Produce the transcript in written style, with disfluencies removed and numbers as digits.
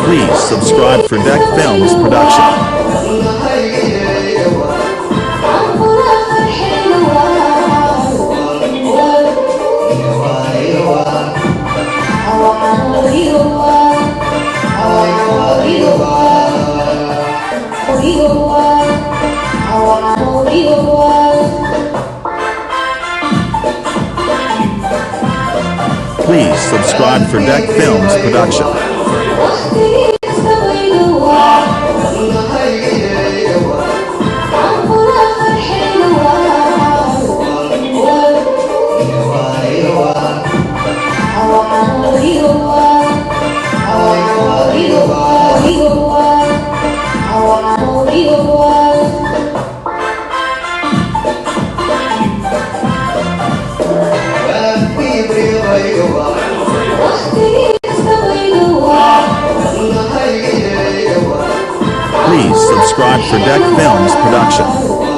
Please subscribe for Deck Films Production. Please subscribe for Deck Films Production. Please subscribe for Deck Films Production.